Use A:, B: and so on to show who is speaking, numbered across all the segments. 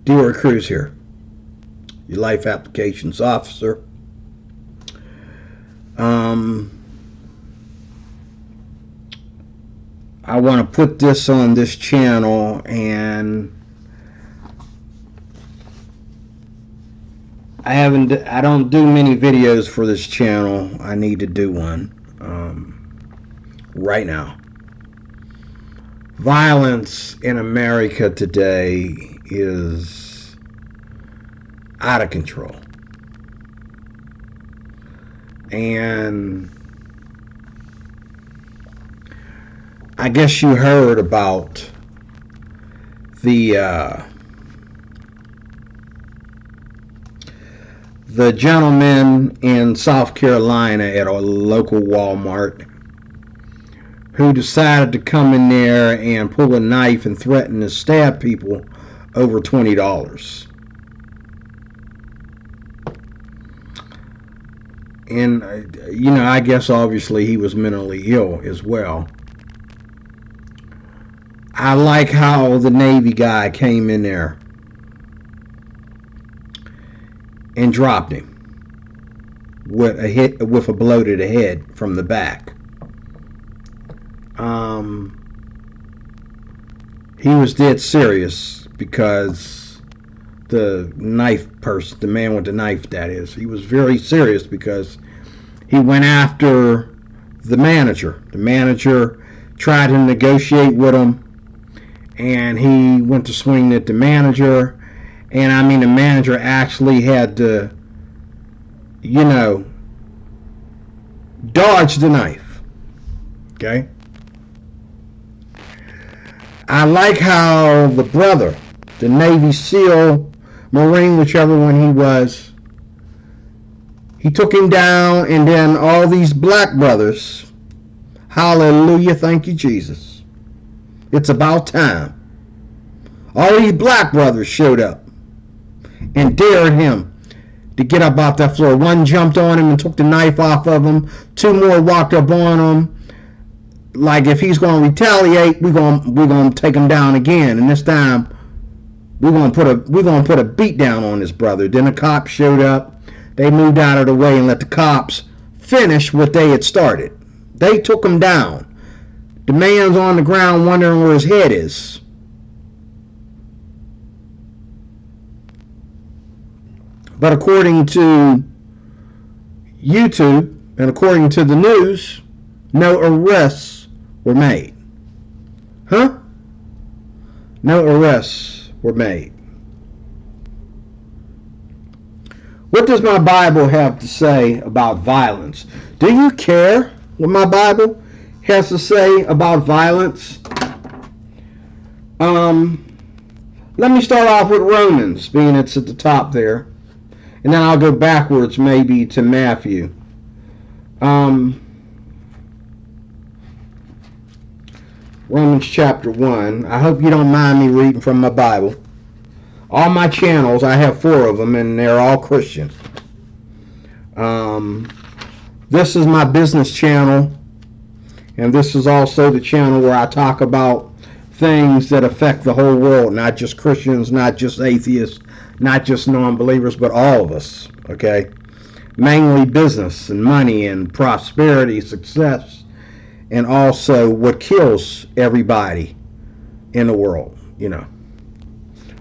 A: D-Word Cruz here, your life applications officer. I want to put this on this channel, and I don't do many videos for this channel. I need to do one right now. Violence in America today is out of control. And I guess you heard about the gentleman in South Carolina at a local Walmart who decided to come in there and pull a knife and threaten to stab people over $20. And, I guess obviously he was mentally ill as well. I like how the Navy guy came in there and dropped him with a blow to the head from the back. He was dead serious because the man with the knife, that is, he was very serious because he went after the manager. The manager tried to negotiate with him, and he went to swing at the manager. And the manager actually had to, dodge the knife. Okay? I like how the brother, the Navy SEAL, Marine, whichever one he was, he took him down, and then all these black brothers, hallelujah, thank you, Jesus. It's about time. All these black brothers showed up and dared him to get up off that floor. One jumped on him and took the knife off of him. Two more walked up on him. Like, if he's going to retaliate, we're going to take him down again. And this time, we're going to put a beat down on this brother. Then the cops showed up. They moved out of the way and let the cops finish what they had started. They took him down. The man's on the ground wondering where his head is. But according to YouTube and according to the news, no arrests were made. Huh? No arrests were made. What does my Bible have to say about violence? Do you care what my Bible has to say about violence? Let me start off with Romans, being it's at the top there. And then I'll go backwards maybe to Matthew. Romans chapter 1. I hope you don't mind me reading from my Bible. All my channels, I have 4 of them, and they're all Christian. This is my business channel, and this is also the channel where I talk about things that affect the whole world, not just Christians, not just atheists, not just non-believers, but all of us, okay? Mainly business and money and prosperity, success, and also what kills everybody in the world,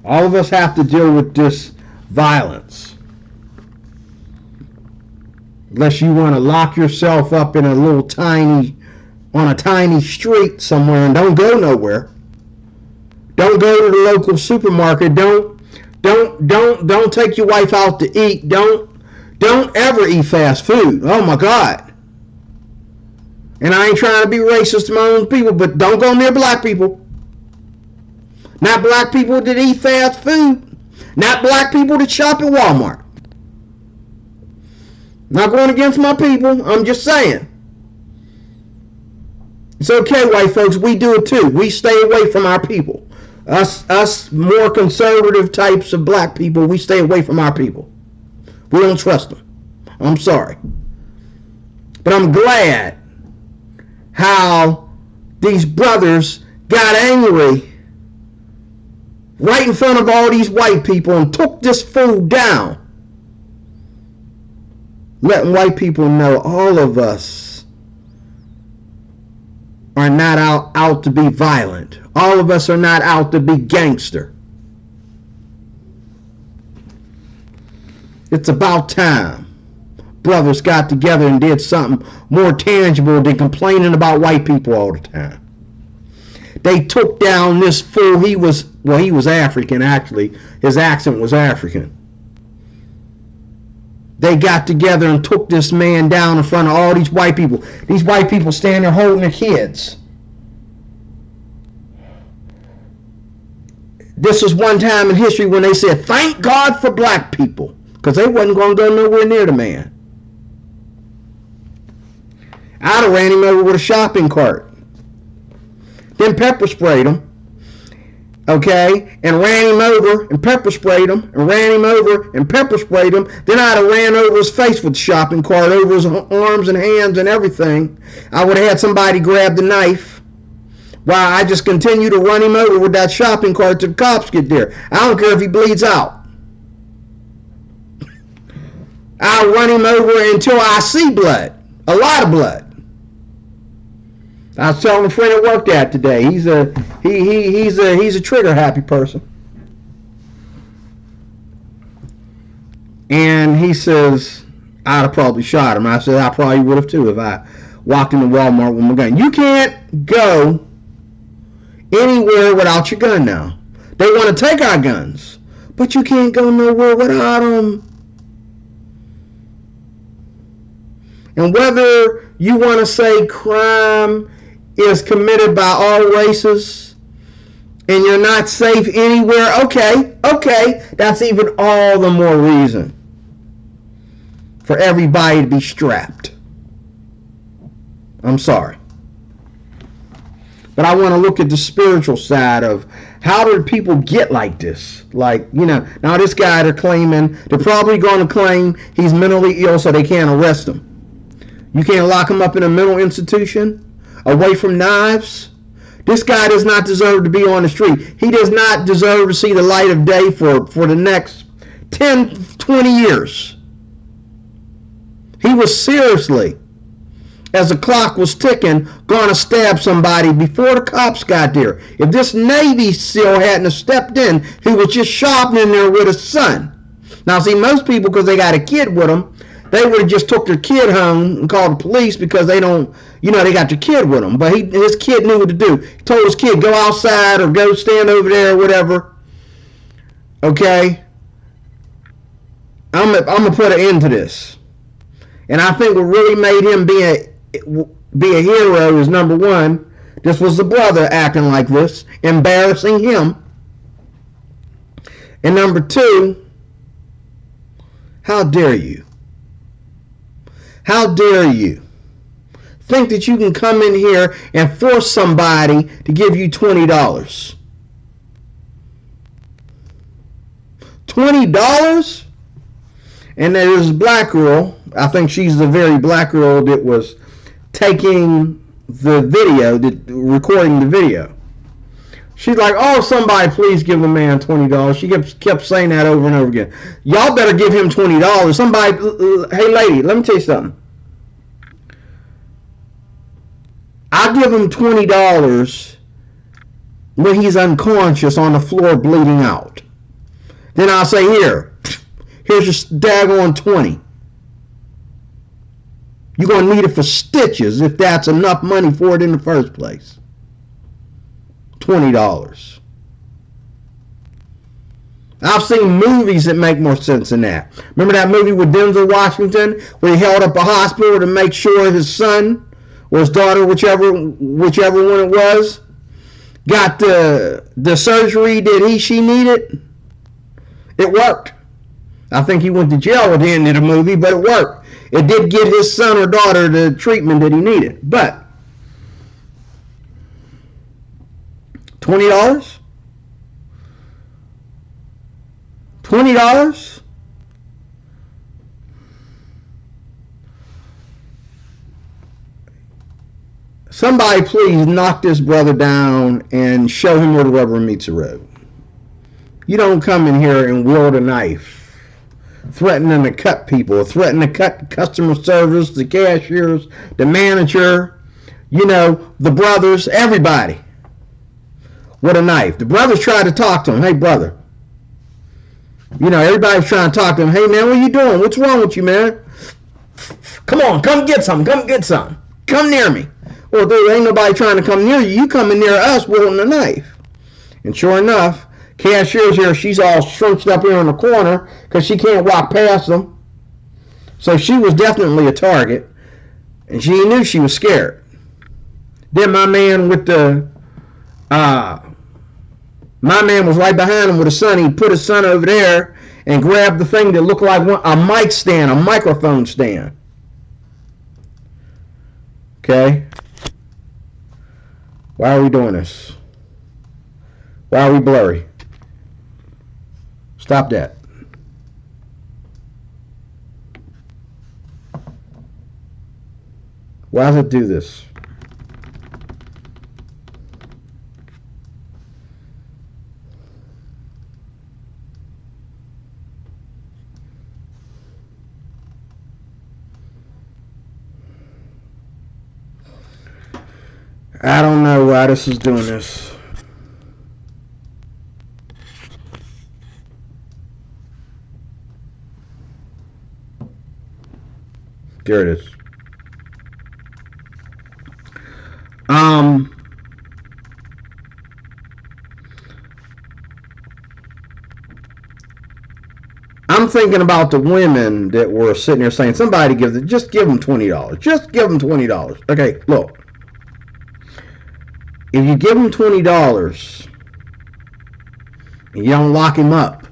A: All of us have to deal with this violence. Unless you want to lock yourself up in on a tiny street somewhere and don't go nowhere. Don't go to the local supermarket. Don't take your wife out to eat. Don't ever eat fast food. Oh my God. And I ain't trying to be racist to my own people, but don't go near black people. Not black people that eat fast food. Not black people that shop at Walmart. Not going against my people. I'm just saying. It's okay, white folks. We do it too. We stay away from our people. Us more conservative types of black people, we stay away from our people. We don't trust them. I'm sorry. But I'm glad how these brothers got angry right in front of all these white people and took this fool down, letting white people know all of us are not out to be violent. All of us are not out to be gangster. It's about time brothers got together and did something more tangible than complaining about white people all the time. They took down this fool. He was African, actually. His accent was African. They got together and took this man down in front of all these white people. These white people standing there holding their kids. This was one time in history when they said, thank God for black people, because they wasn't going to go nowhere near the man. I'd have ran him over with a shopping cart. Then pepper sprayed him. Okay? And ran him over and pepper sprayed him. And ran him over and pepper sprayed him. Then I'd have ran over his face with the shopping cart, over his arms and hands and everything. I would have had somebody grab the knife while I just continue to run him over with that shopping cart till the cops get there. I don't care if he bleeds out. I'll run him over until I see blood. A lot of blood. I was telling a friend at work that today. He's a trigger happy person. And he says, I'd have probably shot him. I said, I probably would have too if I walked into Walmart with my gun. You can't go anywhere without your gun now. They want to take our guns, but you can't go nowhere without them. And whether you want to say crime is committed by all races and you're not safe anywhere, okay, that's even all the more reason for everybody to be strapped. I'm sorry. But I want to look at the spiritual side of how did people get like this? Like, now this guy they're probably going to claim he's mentally ill so they can't arrest him. You can't lock him up in a mental institution away from knives. This guy does not deserve to be on the street. He does not deserve to see the light of day for the next 10, 20 years. He was seriously, as the clock was ticking, going to stab somebody before the cops got there. If this Navy SEAL hadn't stepped in, he was just shopping in there with his son. Now, see, most people, because they got a kid with them, they would have just took their kid home and called the police because they don't, they got their kid with them. But his kid knew what to do. He told his kid, go outside or go stand over there or whatever. Okay? I'm going to put an end to this. And I think what really made him be a hero is, number one, this was the brother acting like this, embarrassing him. And number two, how dare you? How dare you think that you can come in here and force somebody to give you $20? $20? And there's a black girl, I think she's the very black girl that was taking the video, recording the video. She's like, oh, somebody please give the man $20. She kept saying that over and over again. Y'all better give him $20. Somebody, hey lady, let me tell you something. I'll give him $20 when he's unconscious on the floor bleeding out. Then I'll say, here's your daggone 20. You're going to need it for stitches if that's enough money for it in the first place. $20. I've seen movies that make more sense than that. Remember that movie with Denzel Washington where he held up a hospital to make sure his son or his daughter, whichever one it was, got the surgery that she needed? It worked. I think he went to jail at the end of the movie, but it worked. It did get his son or daughter the treatment that he needed. But $20? $20? Somebody please knock this brother down and show him where the rubber meets the road. You don't come in here and wield a knife, threatening to cut people, threatening to cut customer service, the cashiers, the manager, the brothers, everybody with a knife. The brothers tried to talk to him. Hey, brother. Everybody's trying to talk to him. Hey, man, what are you doing? What's wrong with you, man? Come on, come get some. Come get some. Come near me. Well, dude, ain't nobody trying to come near you. You coming near us wielding a knife. And sure enough, cashier's here. She's all scrunched up here in the corner because she can't walk past them. So she was definitely a target. And she knew she was scared. Then my man was right behind him with his son. He put his son over there and grabbed the thing that looked like a mic stand, a microphone stand. Okay? Why are we doing this? Why are we blurry? Stop that. Why does it do this? I don't know why this is doing this. There it is. I'm thinking about the women that were sitting there saying, somebody just give them $20. Just give them $20. Okay, look. If you give him $20 and you don't lock him up,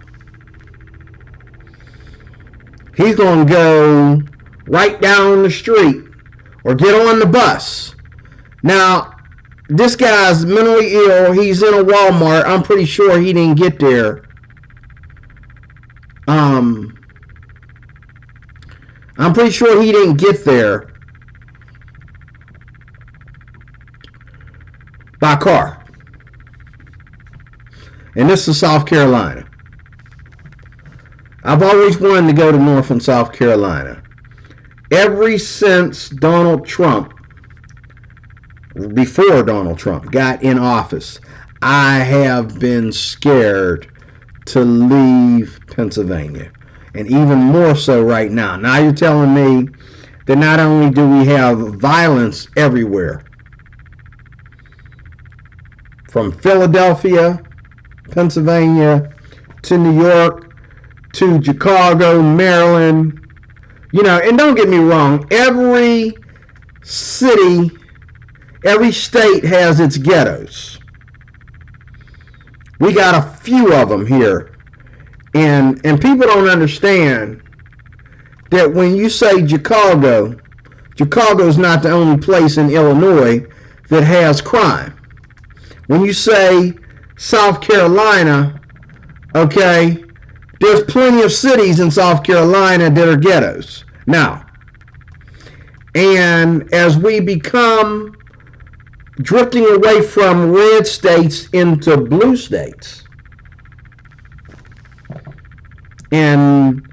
A: he's going to go right down the street or get on the bus. Now, this guy's mentally ill. He's in a Walmart. I'm pretty sure he didn't get there. I'm pretty sure he didn't get there by car. And this is South Carolina. I've always wanted to go to North and South Carolina. Ever since Donald Trump, before Donald Trump got in office, I have been scared to leave Pennsylvania. And even more so right now. Now you're telling me that not only do we have violence everywhere, from Philadelphia, Pennsylvania, to New York, to Chicago, Maryland, and don't get me wrong, every city, every state has its ghettos. We got a few of them here. And people don't understand that when you say Chicago, Chicago's not the only place in Illinois that has crime. When you say South Carolina, okay, there's plenty of cities in South Carolina that are ghettos. Now, and as we become drifting away from red states into blue states, and,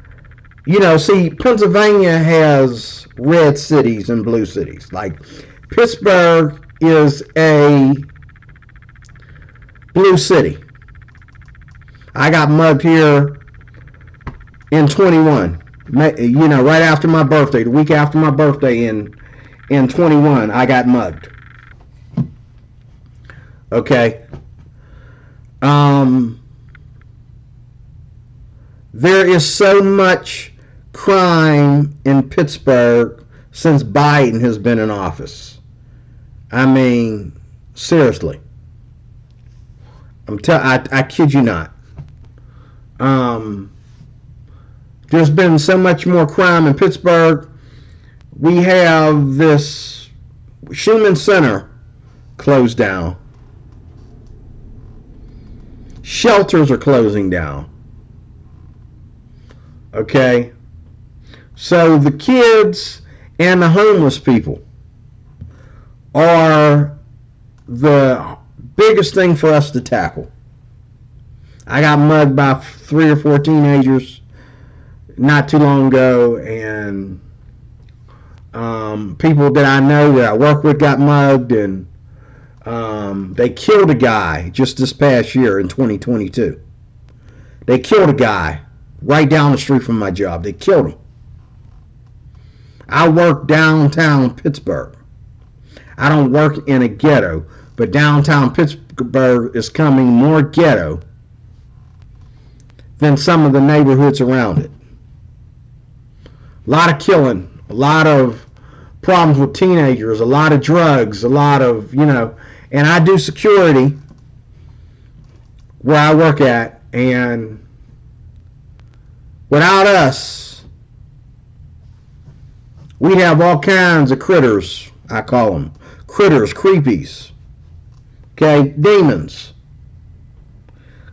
A: see, Pennsylvania has red cities and blue cities. Like, Pittsburgh is a blue city. I got mugged here in 21. Right after my birthday, the week after my birthday in 21, I got mugged. Okay. There is so much crime in Pittsburgh since Biden has been in office. I mean, seriously. I kid you not. There's been so much more crime in Pittsburgh. We have this Schumann Center closed down. Shelters are closing down. Okay? So the kids and the homeless people are the biggest thing for us to tackle. I got mugged by 3 or 4 teenagers not too long ago, and people that I know that I work with got mugged, and they killed a guy just this past year in 2022. They killed a guy right down the street from my job. They killed him. I work downtown Pittsburgh. I don't work in a ghetto, but downtown Pittsburgh is coming more ghetto than some of the neighborhoods around it. A lot of killing, a lot of problems with teenagers, a lot of drugs, a lot of, and I do security where I work at, and without us, we have all kinds of critters, I call them. Critters, creepies, okay, demons,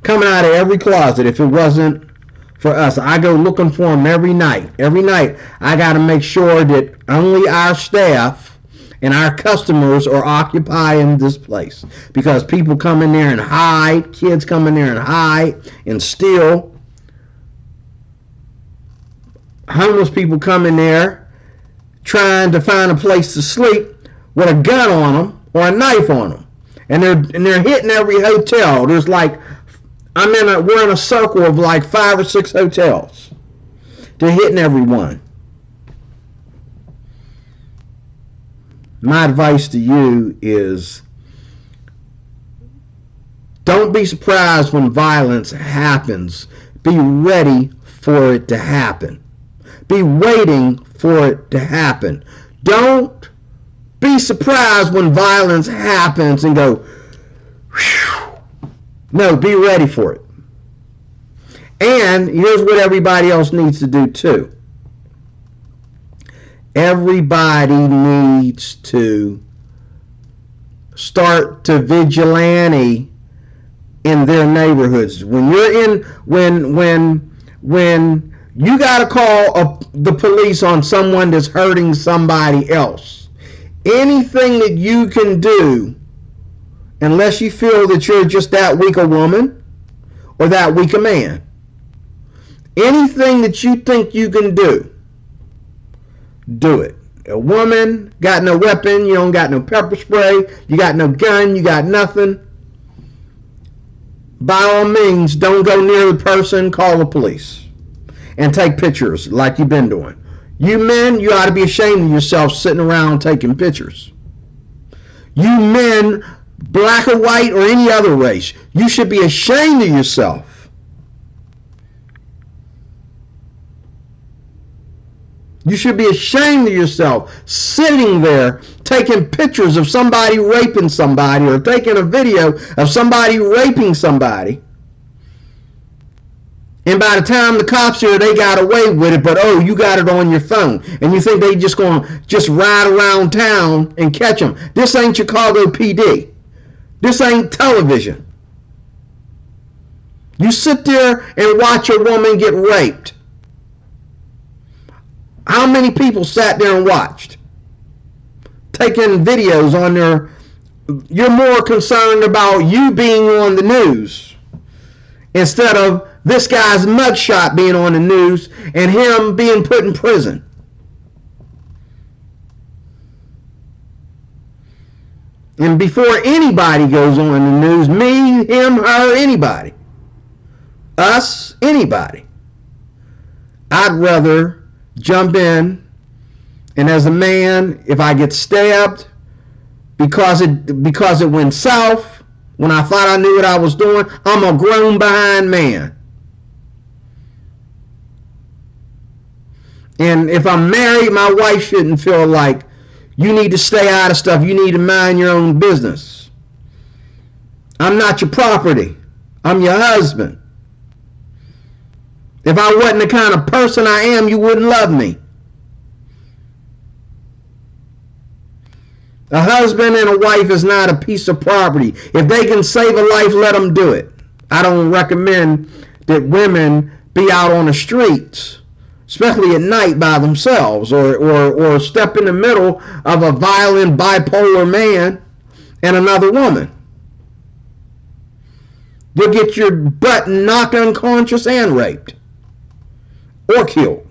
A: coming out of every closet. If it wasn't for us, I go looking for them every night. Every night, I got to make sure that only our staff and our customers are occupying this place, because people come in there and hide, kids come in there and hide and steal. Homeless people come in there trying to find a place to sleep with a gun on them or a knife on them, and they're hitting every hotel. There's like, we're in a circle of like 5 or 6 hotels. They're hitting every one. My advice to you is, don't be surprised when violence happens. Be ready for it to happen. Be waiting for it to happen. Don't be surprised when violence happens and go, whew. No, be ready for it. And here's what everybody else needs to do too. Everybody needs to start to vigilante in their neighborhoods. When you're in, when you got to call the police on someone that's hurting somebody else, anything that you can do, unless you feel that you're just that weak a woman or that weak a man, anything that you think you can do, do it. A woman got no weapon, you don't got no pepper spray, you got no gun, you got nothing. By all means, don't go near the person, call the police. And take pictures like you've been doing. You men, you ought to be ashamed of yourself sitting around taking pictures. You men, black or white or any other race, you should be ashamed of yourself. You should be ashamed of yourself sitting there taking pictures of somebody raping somebody, or taking a video of somebody raping somebody. And by the time the cops here, they got away with it, but oh, you got it on your phone. And you think they just going to just ride around town and catch them. This ain't Chicago PD. This ain't television. You sit there and watch a woman get raped. How many people sat there and watched? Taking videos on their... You're more concerned about you being on the news instead of this guy's mugshot being on the news and him being put in prison. And before anybody goes on the news, me, him, her, anybody, us, anybody, I'd rather jump in, and as a man, if I get stabbed because it went south when I thought I knew what I was doing, I'm a grown behind man. And if I'm married, my wife shouldn't feel like you need to stay out of stuff. You need to mind your own business. I'm not your property. I'm your husband. If I wasn't the kind of person I am, you wouldn't love me. A husband and a wife is not a piece of property. If they can save a life, let them do it. I don't recommend that women be out on the streets especially at night by themselves, or step in the middle of a violent bipolar man and another woman. You'll get your butt knocked unconscious and raped or killed.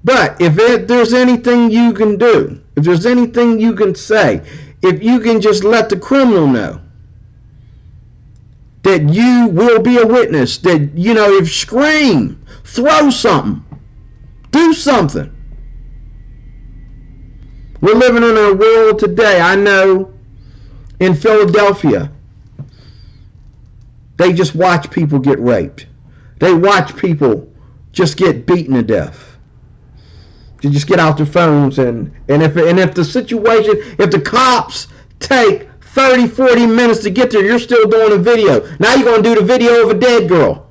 A: But if there's anything you can do, if there's anything you can say, if you can just let the criminal know that you will be a witness, that, if scream, throw something, do something. We're living in a world today, I know, in Philadelphia, they just watch people get raped. They watch people just get beaten to death. You just get out their phones and if the situation, if the cops take 30, 40 minutes to get there, you're still doing a video. Now you're going to do the video of a dead girl.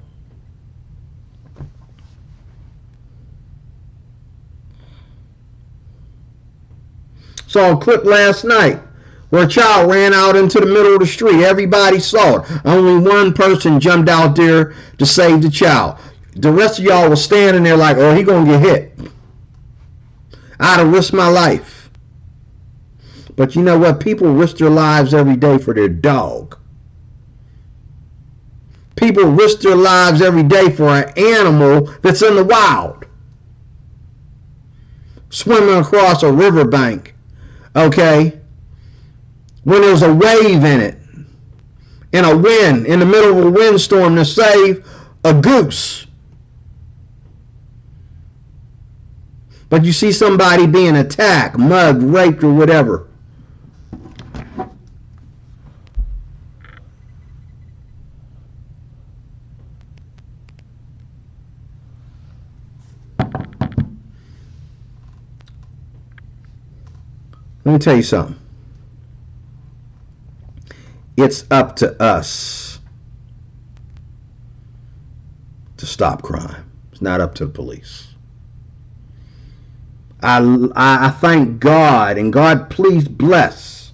A: Saw a clip last night where a child ran out into the middle of the street. Everybody saw it. Only one person jumped out there to save the child. The rest of y'all was standing there like, oh, he going to get hit. I'd have risked my life. But you know what? People risk their lives every day for their dog. People risk their lives every day for an animal that's in the wild. Swimming across a riverbank, okay, when there's a wave in it, and a wind, in the middle of a windstorm, to save a goose. But you see somebody being attacked, mugged, raped, or whatever. Let me tell you something. It's up to us to stop crime. It's not up to the police. I thank God, and God please bless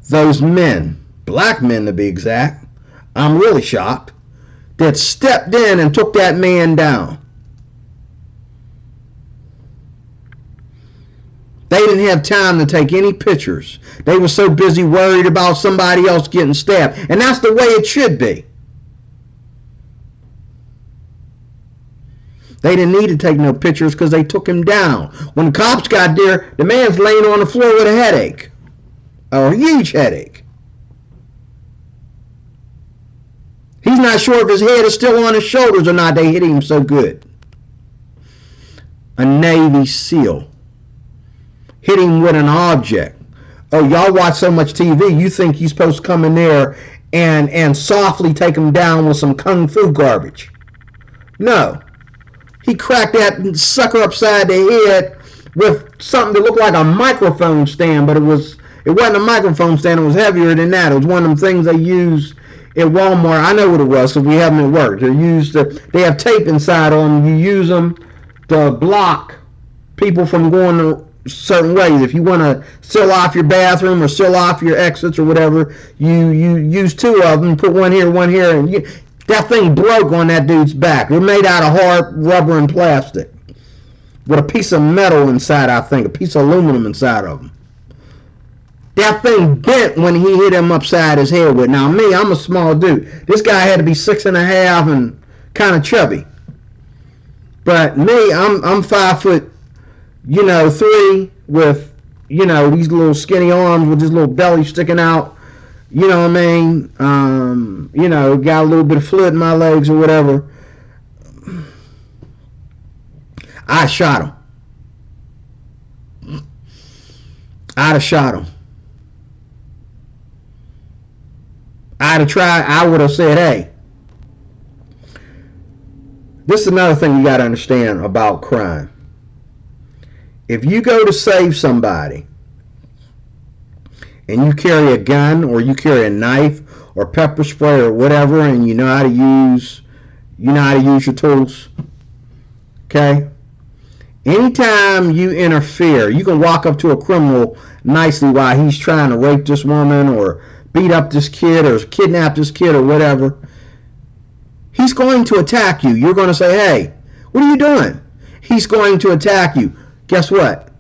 A: those men, black men to be exact. I'm really shocked, that stepped in and took that man down. They didn't have time to take any pictures. They were so busy worried about somebody else getting stabbed. And that's the way it should be. They didn't need to take no pictures because they took him down. When the cops got there, the man's laying on the floor with a headache. A huge headache. He's not sure if his head is still on his shoulders or not. They hit him so good. A Navy SEAL hit him with an object. Oh, y'all watch so much TV, you think you're supposed to come in there and softly take him down with some kung fu garbage. No. He cracked that sucker upside the head with something that looked like a microphone stand, but it wasn't a microphone stand, it was heavier than that. It was one of them things they use at Walmart. I know what it was because we have them at work. They have tape inside of them. You use them to block people from going to certain ways. If you want to seal off your bathroom or seal off your exits or whatever, you use two of them, put one here, and that thing broke on that dude's back. They're made out of hard rubber and plastic with a piece of metal inside, I think, a piece of aluminum inside of them. That thing bent when he hit him upside his head with. Now me, I'm a small dude. This guy had to be 6'5" and kind of chubby. But me, I'm 5 foot, 3 with, these little skinny arms with this little belly sticking out. You know what I mean? Got a little bit of fluid in my legs or whatever. I shot him. I'd have shot him. I'd have tried. I would have said, hey. This is another thing you got to understand about crime. If you go to save somebody and you carry a gun or you carry a knife or pepper spray or whatever, and you know how to use your tools, okay? Anytime you interfere, you can walk up to a criminal nicely while he's trying to rape this woman or beat up this kid or kidnap this kid or whatever. He's going to attack you. You're going to say, hey, What are you doing? He's going to attack you. Guess what?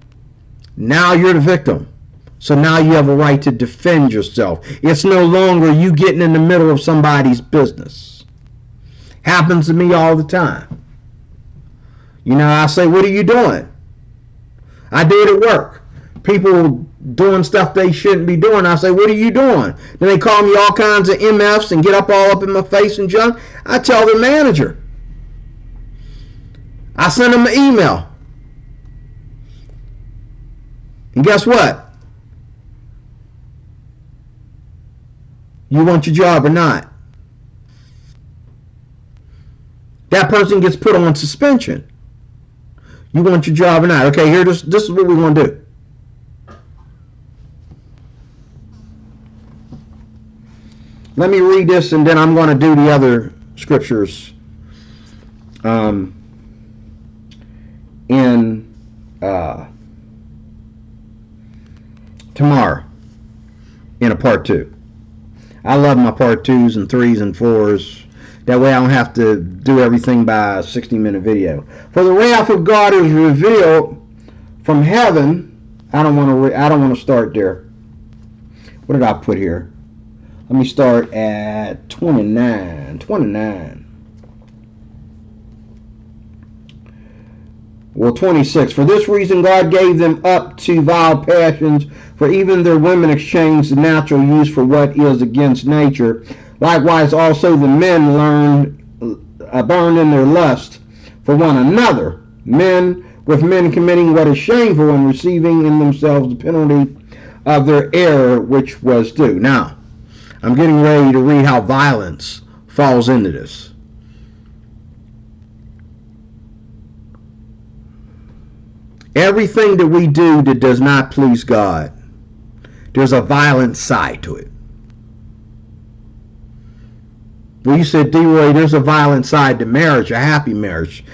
A: Now you're the victim. So now you have a right to defend yourself. It's no longer you getting in the middle of somebody's business. Happens to me all the time. You know, I say, what are you doing? I do it at work. People doing stuff they shouldn't be doing. I say, what are you doing? Then they call me all kinds of MFs and get all up in my face and junk. I tell the manager. I send them an email. And guess what? You want your job or not? That person gets put on suspension. You want your job or not? Okay, here, this is what we're going to do. Let me read this, and then I'm going to do the other scriptures tomorrow in a part 2. I love my part 2s and 3s and 4s. That way I don't have to do everything by a 60-minute video. For the wrath of God is revealed from heaven. I don't want to start there. What did I put here? Let me start at 29. Well, 26. For this reason God gave them up to vile passions, for even their women exchanged the natural use for what is against nature. Likewise also the men burned in their lust for one another, men with men committing what is shameful and receiving in themselves the penalty of their error which was due. Now, I'm getting ready to read how violence falls into this. Everything that we do that does not please God, there's a violent side to it. Well, you said, D-Roy, there's a violent side to marriage, a happy marriage.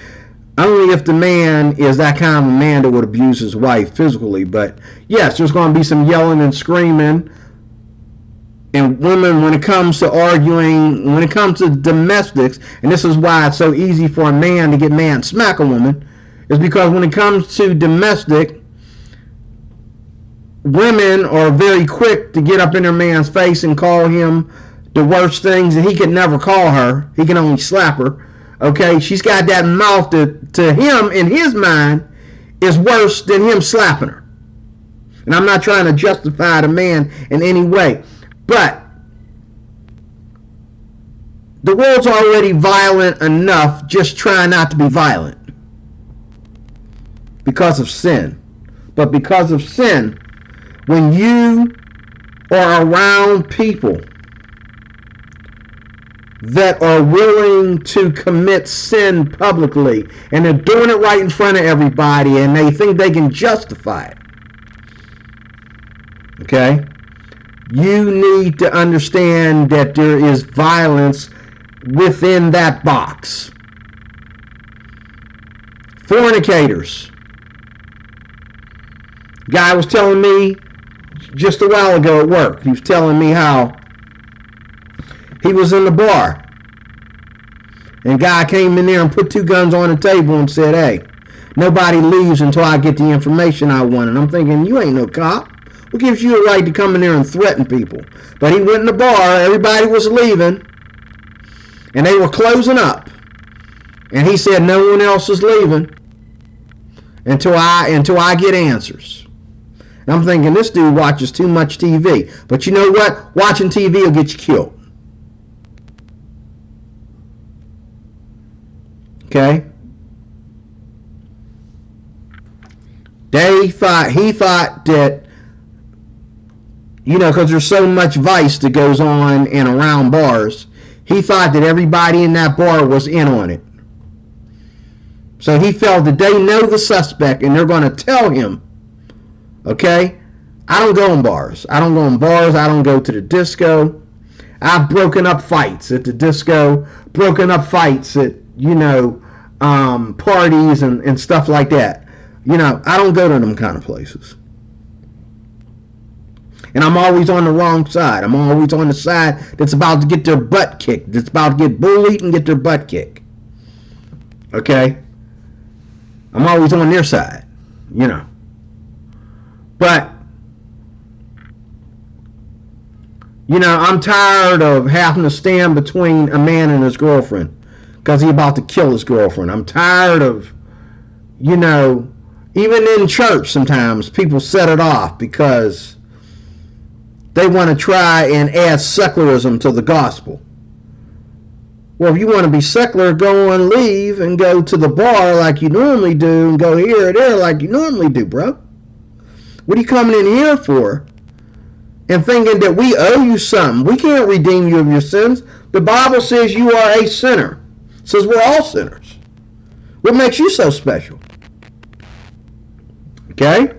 A: Only if the man is that kind of a man that would abuse his wife physically. But yes, there's going to be some yelling and screaming. And women, when it comes to arguing, when it comes to domestics, and this is why it's so easy for a man to get mad and smack a woman, is because when it comes to domestic, women are very quick to get up in their man's face and call him the worst things that he could never call her. He can only slap her. Okay, she's got that mouth that to him, in his mind, is worse than him slapping her. And I'm not trying to justify the man in any way. But the world's already violent enough, just try not to be violent. Because of sin. But because of sin, when you are around people that are willing to commit sin publicly, and they're doing it right in front of everybody, and they think they can justify it, okay? You need to understand that there is violence within that box. Fornicators. Guy was telling me just a while ago at work, he was telling me how he was in the bar, and a guy came in there and put 2 guns on the table and said, hey, nobody leaves until I get the information I want. And I'm thinking, you ain't no cop. What gives you a right to come in there and threaten people? But he went in the bar, everybody was leaving, and they were closing up. And he said, no one else is leaving until I get answers. And I'm thinking, this dude watches too much TV. But you know what? Watching TV will get you killed. Okay? He thought that, you know, because there's so much vice that goes on and around bars, he thought that everybody in that bar was in on it. So he felt that they know the suspect and they're going to tell him, okay? I don't go in bars. I don't go to the disco. I've broken up fights at the disco, broken up fights at, you know, parties and stuff like that. You know, I don't go to them kind of places. And I'm always on the wrong side. I'm always on the side that's about to get their butt kicked. That's about to get bullied and get their butt kicked. Okay? I'm always on their side, you know. But, you know, I'm tired of having to stand between a man and his girlfriend because he's about to kill his girlfriend. I'm tired of, you know, even in church sometimes people set it off because they want to try and add secularism to the gospel. Well, if you want to be secular, go and leave and go to the bar like you normally do and go here or there like you normally do, bro. What are you coming in here for? And thinking that we owe you something. We can't redeem you of your sins. The Bible says you are a sinner. It says we're all sinners. What makes you so special? Okay?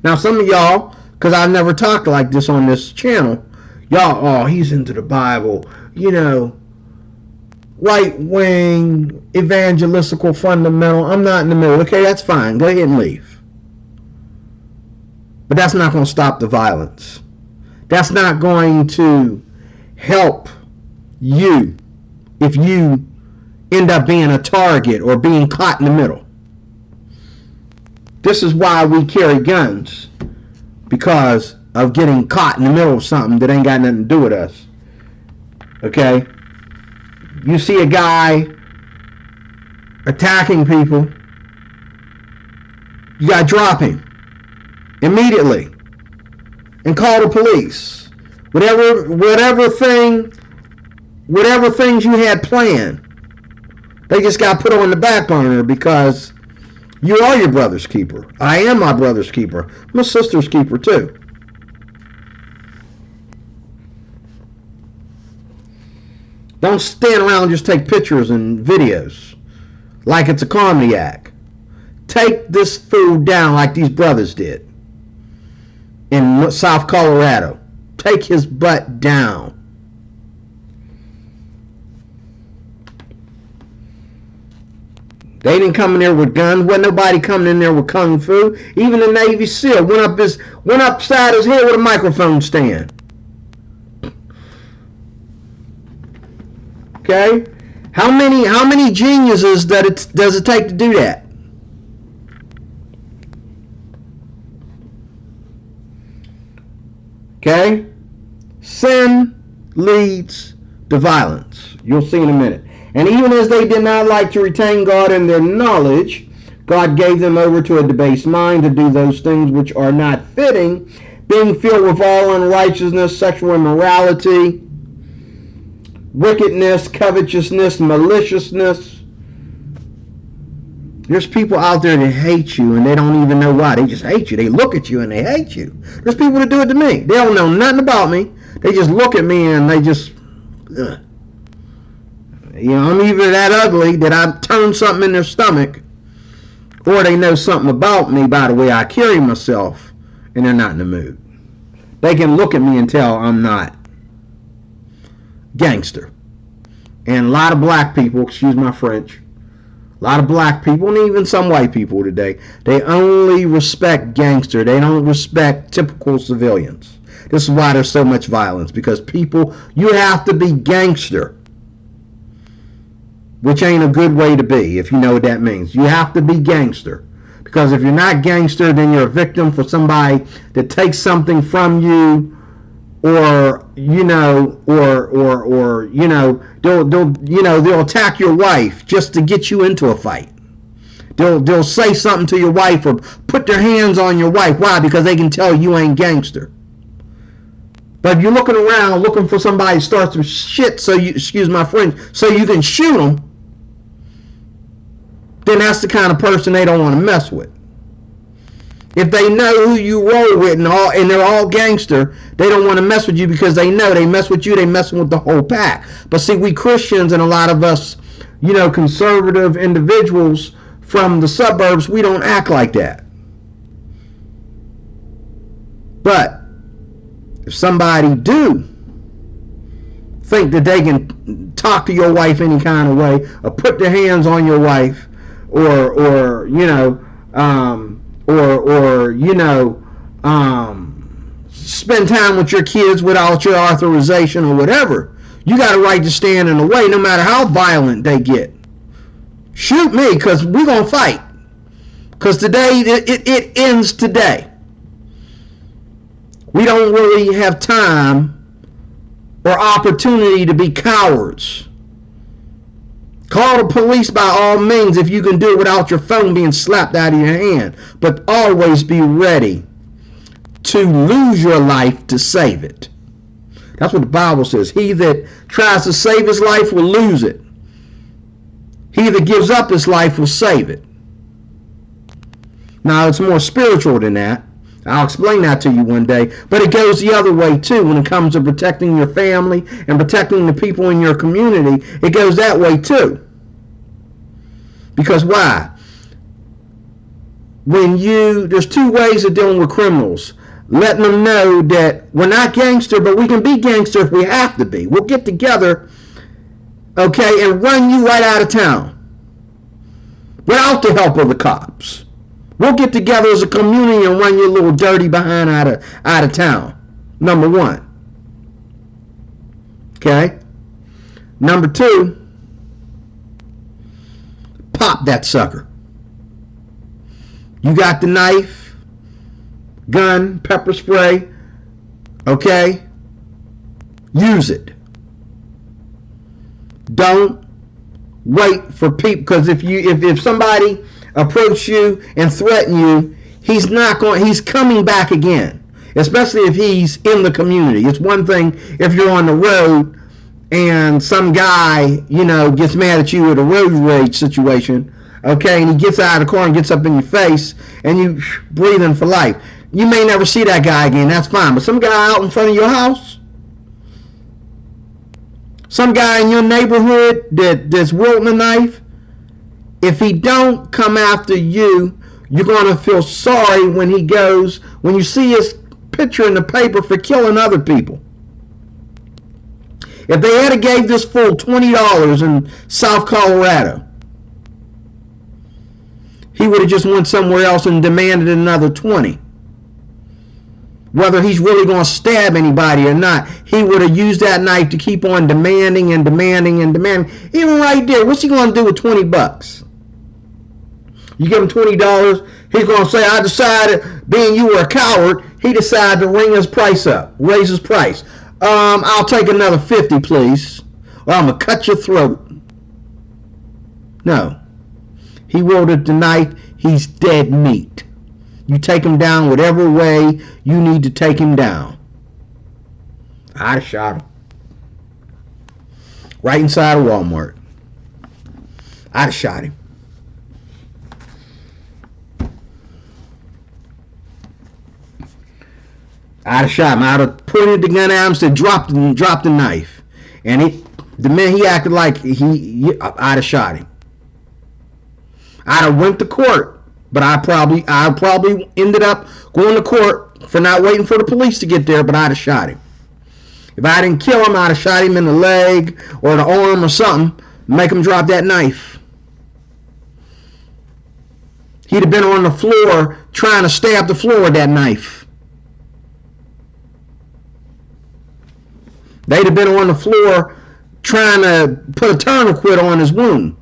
A: Now some of y'all, because I've never talked like this on this channel, y'all, oh, he's into the Bible. You know, right-wing, evangelistical, fundamental. I'm not in the middle. Okay, that's fine. Go ahead and leave. But that's not going to stop the violence. That's not going to help you if you end up being a target or being caught in the middle. This is why we carry guns, because of getting caught in the middle of something that ain't got nothing to do with us. Okay? You see a guy attacking people, you got to drop him immediately and call the police. Whatever things you had planned, they just got put on the back burner because you are your brother's keeper. I am my brother's keeper. I'm my sister's keeper too. Don't stand around and just take pictures and videos like it's a comedy act. Take this fool down like these brothers did in South Colorado. Take his butt down. They didn't come in there with guns. Wasn't nobody coming in there with kung fu. Even the Navy SEAL went upside his head with a microphone stand. Okay? How many geniuses does it take to do that? Okay? Sin leads to violence. You'll see in a minute. And even as they did not like to retain God in their knowledge, God gave them over to a debased mind to do those things which are not fitting, being filled with all unrighteousness, sexual immorality, wickedness, covetousness, maliciousness. There's people out there that hate you and they don't even know why. They just hate you. They look at you and they hate you. There's people that do it to me. They don't know nothing about me. They just look at me and they just... You know, I'm either that ugly that I turn something in their stomach, or they know something about me by the way I carry myself, and they're not in the mood. They can look at me and tell I'm not gangster. And a lot of black people, excuse my French, a lot of black people, and even some white people today, they only respect gangster. They don't respect typical civilians. This is why there's so much violence, because people, you have to be gangster. Which ain't a good way to be, if you know what that means. You have to be gangster. Because if you're not gangster, then you're a victim for somebody that takes something from you, or you know, or you know, they'll attack your wife just to get you into a fight. They'll say something to your wife or put their hands on your wife. Why? Because they can tell you ain't gangster. But if you're looking around looking for somebody to start some shit, so you, excuse my French, so you can shoot them, then that's the kind of person they don't want to mess with. If they know who you roll with and they're all gangster, they don't want to mess with you because they know they mess with you, they messing with the whole pack. But see, we Christians and a lot of us, you know, conservative individuals from the suburbs, we don't act like that. But if somebody do think that they can talk to your wife any kind of way, or put their hands on your wife, or you know, spend time with your kids without your authorization or whatever, you got a right to stand in the way, no matter how violent they get. Shoot me, because we're going to fight. Because today, it ends today. We don't really have time or opportunity to be cowards. Call the police by all means if you can do it without your phone being slapped out of your hand. But always be ready to lose your life to save it. That's what the Bible says. He that tries to save his life will lose it. He that gives up his life will save it. Now, it's more spiritual than that. I'll explain that to you one day. But it goes the other way, too, when it comes to protecting your family and protecting the people in your community. It goes that way, too. Because why? There's two ways of dealing with criminals. Letting them know that we're not gangster, but we can be gangster if we have to be. We'll get together, okay, and run you right out of town without the help of the cops. We'll get together as a community and run your little dirty behind out of town. Number one. Okay? Number two, pop that sucker. You got the knife, gun, pepper spray, okay? Use it. Don't wait for people, because if somebody approach you and threaten you, he's coming back again, especially if he's in the community. It's one thing if you're on the road and some guy, gets mad at you at a road rage situation, okay, and he gets out of the car and gets up in your face and you breathing for life. You may never see that guy again, that's fine, but some guy out in front of your house, some guy in your neighborhood that's wielding a knife, if he don't come after you, you're going to feel sorry when you see his picture in the paper for killing other people. If they had gave this fool $20 in South Colorado, he would have just went somewhere else and demanded another 20. Whether he's really going to stab anybody or not, he would have used that knife to keep on demanding and demanding and demanding. Even right there, what's he going to do with $20? You give him $20, he's going to say, I decided, being you were a coward, he decided to raise his price. I'll take another 50, please, or I'm going to cut your throat. No. He wielded the knife, he's dead meat. You take him down whatever way you need to take him down. I'd have shot him. Right inside of Walmart. I'd have shot him. I'd have shot him. I'd have pointed the gun at him and said, drop the knife. And the minute he acted like I'd have shot him. I'd have went to court, but I probably ended up going to court for not waiting for the police to get there, but I'd have shot him. If I didn't kill him, I'd have shot him in the leg or the arm or something, make him drop that knife. He'd have been on the floor trying to stab the floor with that knife. They'd have been on the floor trying to put a tourniquet on his wound.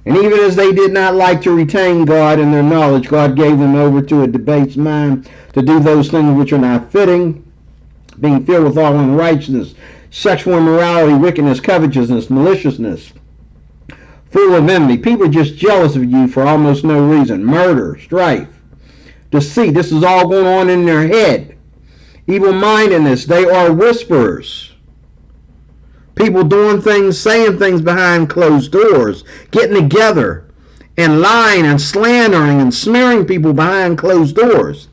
A: And even as they did not like to retain God in their knowledge, God gave them over to a debased mind to do those things which are not fitting, being filled with all unrighteousness, sexual immorality, wickedness, covetousness, maliciousness, full of envy. People are just jealous of you for almost no reason. Murder, strife, deceit. This is all going on in their head. Evil-mindedness. They are whisperers. People doing things, saying things behind closed doors, getting together and lying and slandering and smearing people behind closed doors.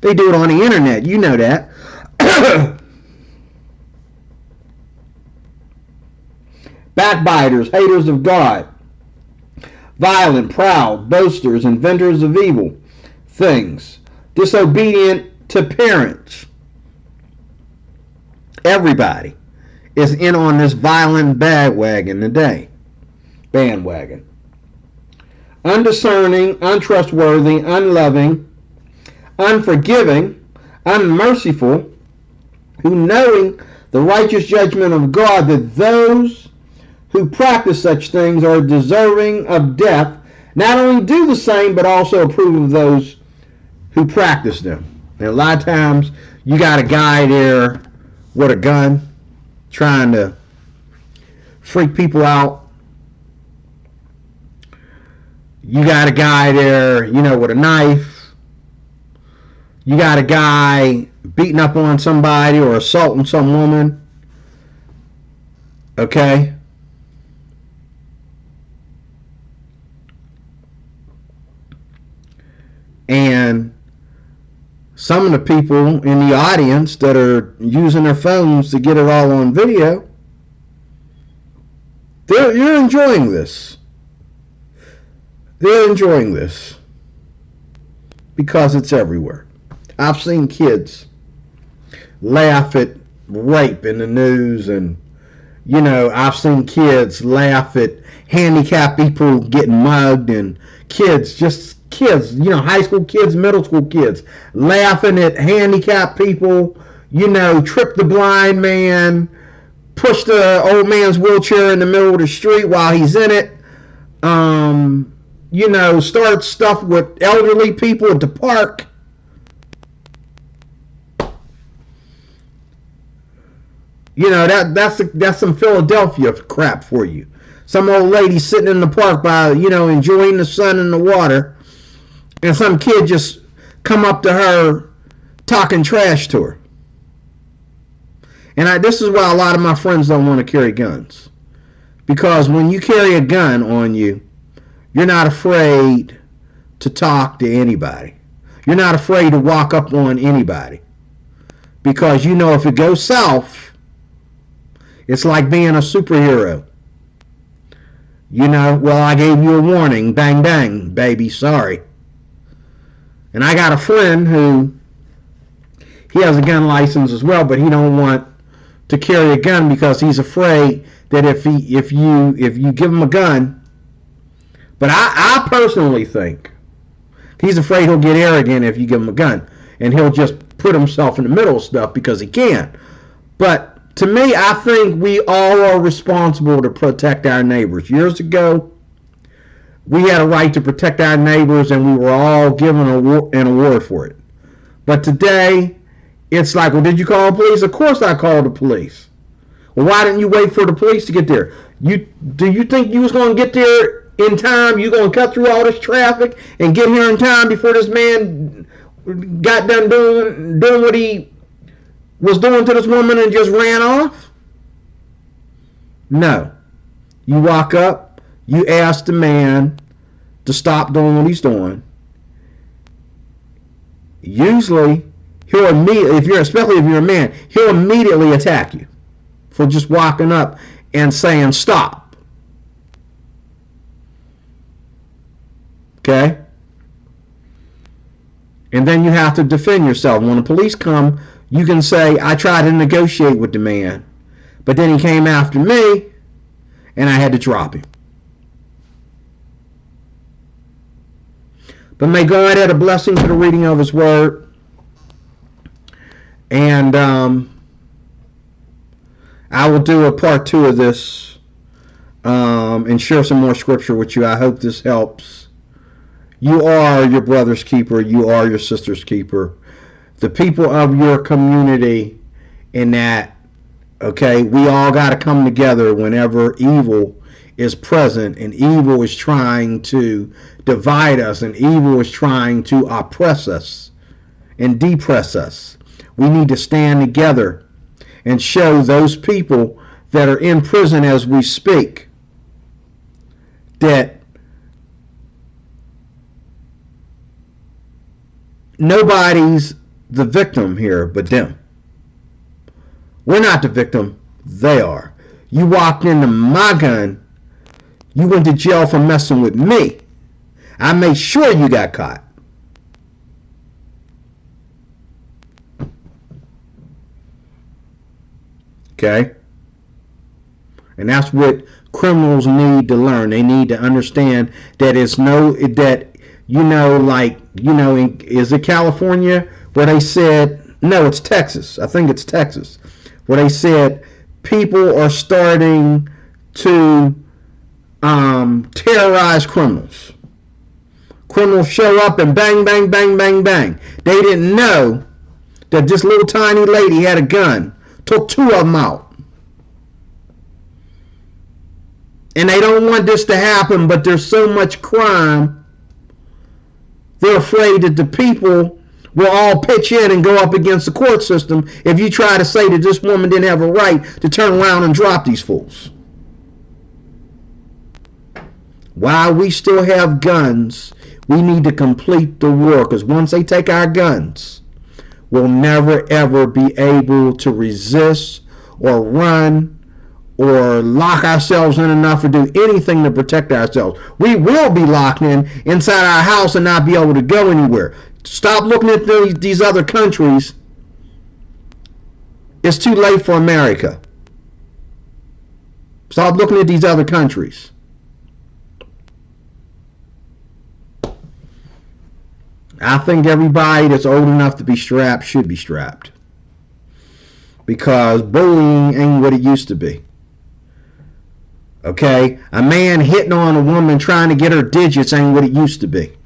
A: They do it on the internet. You know that. Backbiters, haters of God, violent, proud, boasters, inventors of evil things, disobedient to parents. Everybody is in on this violent bandwagon today. Bandwagon. Undiscerning, untrustworthy, unloving, unforgiving, unmerciful, who knowing the righteous judgment of God, that those who practice such things are deserving of death, not only do the same, but also approve of those who practice them. And a lot of times, you got a guy there with a gun trying to freak people out. You got a guy there, with a knife. You got a guy beating up on somebody or assaulting some woman. Okay? And some of the people in the audience that are using their phones to get it all on video, you're enjoying this. They're enjoying this because it's everywhere. I've seen kids laugh at rape in the news, and I've seen kids laugh at handicapped people getting mugged, and kids, high school kids, middle school kids, laughing at handicapped people, trip the blind man, push the old man's wheelchair in the middle of the street while he's in it, start stuff with elderly people at the park. That's some Philadelphia crap for you. Some old lady sitting in the park by, enjoying the sun and the water, and some kid just come up to her talking trash to her. And this is why a lot of my friends don't want to carry guns. Because when you carry a gun on you, you're not afraid to talk to anybody. You're not afraid to walk up on anybody. Because if it goes south, it's like being a superhero. I gave you a warning. Bang, bang, baby, sorry. And I got a friend who, he has a gun license as well, but he don't want to carry a gun because he's afraid that if you give him a gun, but I personally think he's afraid he'll get arrogant if you give him a gun, and he'll just put himself in the middle of stuff because he can. But to me, I think we all are responsible to protect our neighbors. Years ago, we had a right to protect our neighbors, and we were all given an award for it. But today, it's like, well, did you call the police? Of course I called the police. Well, why didn't you wait for the police to get there? Do you think you was going to get there in time? You going to cut through all this traffic and get here in time before this man got done doing what he was doing to this woman and just ran off? No. You walk up, you ask the man to stop doing what he's doing. Usually, especially if you're a man, he'll immediately attack you for just walking up and saying stop. Okay? And then you have to defend yourself. When the police come, you can say, I tried to negotiate with the man, but then he came after me, and I had to drop him. But may God add a blessing to the reading of His Word. And I will do a part 2 of this and share some more scripture with you. I hope this helps. You are your brother's keeper. You are your sister's keeper. The people of your community in that, okay, we all got to come together whenever evil is present and evil is trying to divide us and evil is trying to oppress us and depress us. We need to stand together and show those people that are in prison as we speak that nobody's the victim here but them. We're not the victim, they are. You walked into my gun, you went to jail for messing with me. I made sure you got caught. Okay? And that's what criminals need to learn. They need to understand that is it California where they said No, it's Texas. I think it's Texas, where they said people are starting to terrorize criminals. Criminals show up and bang, bang, bang, bang, bang. They didn't know that this little tiny lady had a gun. Took 2 of them out. And they don't want this to happen, but there's so much crime, they're afraid that the people will all pitch in and go up against the court system if you try to say that this woman didn't have a right to turn around and drop these fools. While we still have guns, we need to complete the war, because once they take our guns, we'll never ever be able to resist or run or lock ourselves in enough or do anything to protect ourselves. We will be locked in inside our house and not be able to go anywhere. Stop looking at these other countries. It's too late for America. Stop looking at these other countries. I think everybody that's old enough to be strapped should be strapped. Because bullying ain't what it used to be. Okay? A man hitting on a woman trying to get her digits ain't what it used to be.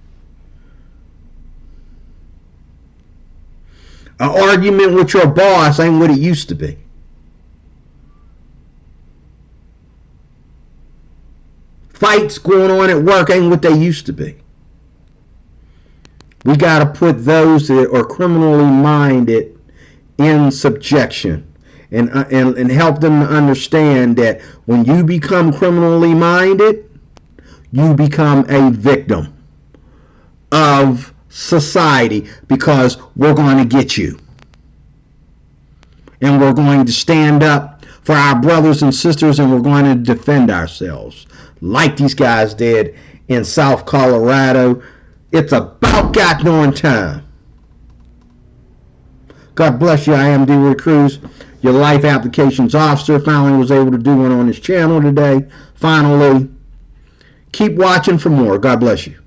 A: An argument with your boss ain't what it used to be. Fights going on at work ain't what they used to be. We got to put those that are criminally minded in subjection and help them to understand that when you become criminally minded, you become a victim of society, because we're going to get you. And we're going to stand up for our brothers and sisters, and we're going to defend ourselves like these guys did in South Colorado. It's about goddamn time. God bless you. I am D-Ray Cruz, your life applications officer. Finally was able to do one on this channel today. Finally. Keep watching for more. God bless you.